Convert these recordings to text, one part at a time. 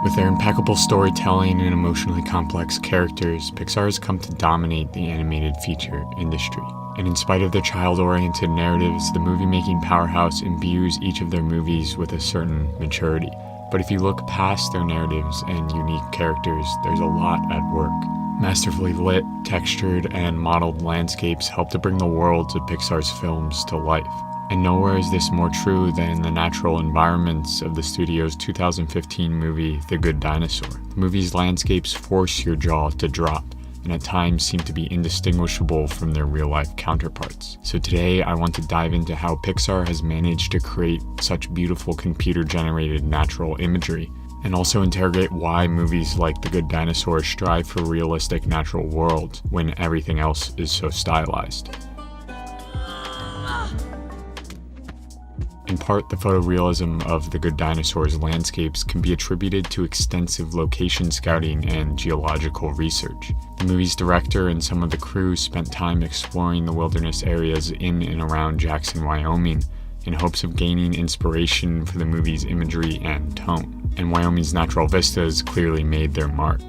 With their impeccable storytelling and emotionally complex characters, Pixar has come to dominate the animated feature industry. And in spite of their child-oriented narratives, the movie-making powerhouse imbues each of their movies with a certain maturity. But if you look past their narratives and unique characters, there's a lot at work. Masterfully lit, textured, and modeled landscapes help to bring the worlds of Pixar's films to life. And nowhere is this more true than in the natural environments of the studio's 2015 movie, The Good Dinosaur. The movie's landscapes force your jaw to drop, and at times seem to be indistinguishable from their real-life counterparts. So today, I want to dive into how Pixar has managed to create such beautiful computer-generated natural imagery, and also interrogate why movies like The Good Dinosaur strive for realistic natural worlds when everything else is so stylized. In part, the photorealism of The Good Dinosaur's landscapes can be attributed to extensive location scouting and geological research. The movie's director and some of the crew spent time exploring the wilderness areas in and around Jackson, Wyoming, in hopes of gaining inspiration for the movie's imagery and tone. And Wyoming's natural vistas clearly made their mark.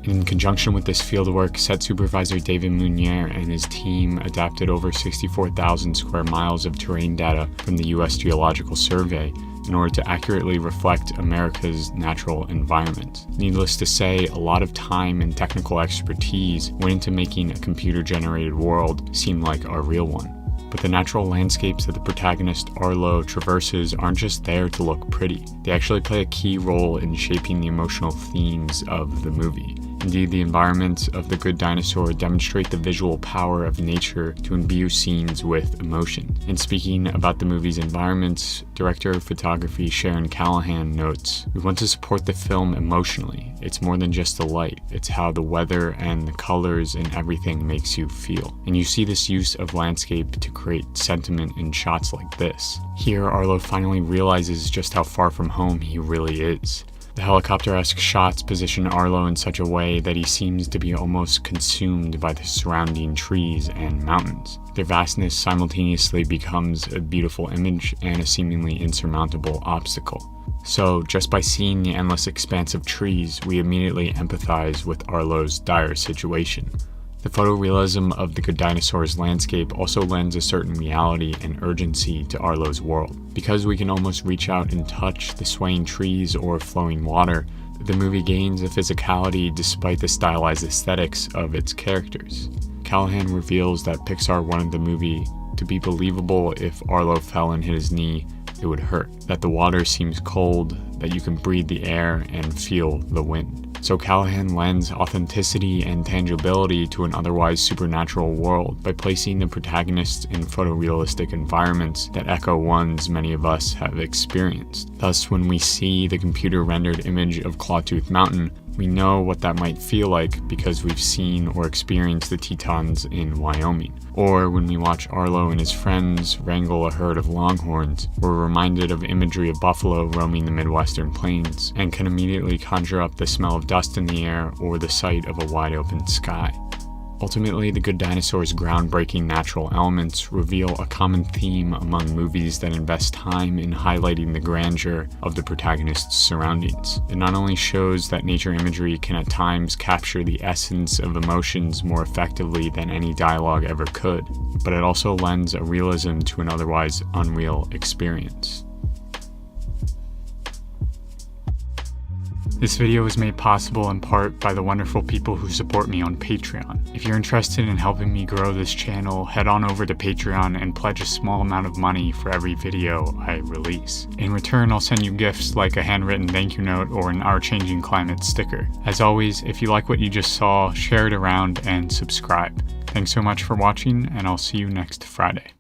In conjunction with this fieldwork, set supervisor David Munier and his team adapted over 64,000 square miles of terrain data from the U.S. Geological Survey in order to accurately reflect America's natural environment. Needless to say, a lot of time and technical expertise went into making a computer-generated world seem like our real one. But the natural landscapes that the protagonist Arlo traverses aren't just there to look pretty. They actually play a key role in shaping the emotional themes of the movie. Indeed, the environments of The Good Dinosaur demonstrate the visual power of nature to imbue scenes with emotion. And speaking about the movie's environments, director of photography Sharon Callahan notes, "We want to support the film emotionally. It's more than just the light. It's how the weather and the colors and everything makes you feel." And you see this use of landscape to create sentiment in shots like this. Here, Arlo finally realizes just how far from home he really is. The helicopter-esque shots position Arlo in such a way that he seems to be almost consumed by the surrounding trees and mountains. Their vastness simultaneously becomes a beautiful image and a seemingly insurmountable obstacle. So, just by seeing the endless expanse of trees, we immediately empathize with Arlo's dire situation. The photorealism of The Good Dinosaur's landscape also lends a certain reality and urgency to Arlo's world. Because we can almost reach out and touch the swaying trees or flowing water, the movie gains a physicality despite the stylized aesthetics of its characters. Callahan reveals that Pixar wanted the movie to be believable. If Arlo fell and hit his knee, it would hurt. That the water seems cold, that you can breathe the air and feel the wind. So Callahan lends authenticity and tangibility to an otherwise supernatural world by placing the protagonists in photorealistic environments that echo ones many of us have experienced. Thus, when we see the computer-rendered image of Clawtooth Mountain, we know what that might feel like because we've seen or experienced the Tetons in Wyoming. Or when we watch Arlo and his friends wrangle a herd of longhorns, we're reminded of imagery of buffalo roaming the Midwestern plains and can immediately conjure up the smell of dust in the air or the sight of a wide open sky. Ultimately, The Good Dinosaur's groundbreaking natural elements reveal a common theme among movies that invest time in highlighting the grandeur of the protagonist's surroundings. It not only shows that nature imagery can at times capture the essence of emotions more effectively than any dialogue ever could, but it also lends a realism to an otherwise unreal experience. This video was made possible in part by the wonderful people who support me on Patreon. If you're interested in helping me grow this channel, head on over to Patreon and pledge a small amount of money for every video I release. In return, I'll send you gifts like a handwritten thank you note or an Our Changing Climate sticker. As always, if you like what you just saw, share it around and subscribe. Thanks so much for watching, and I'll see you next Friday.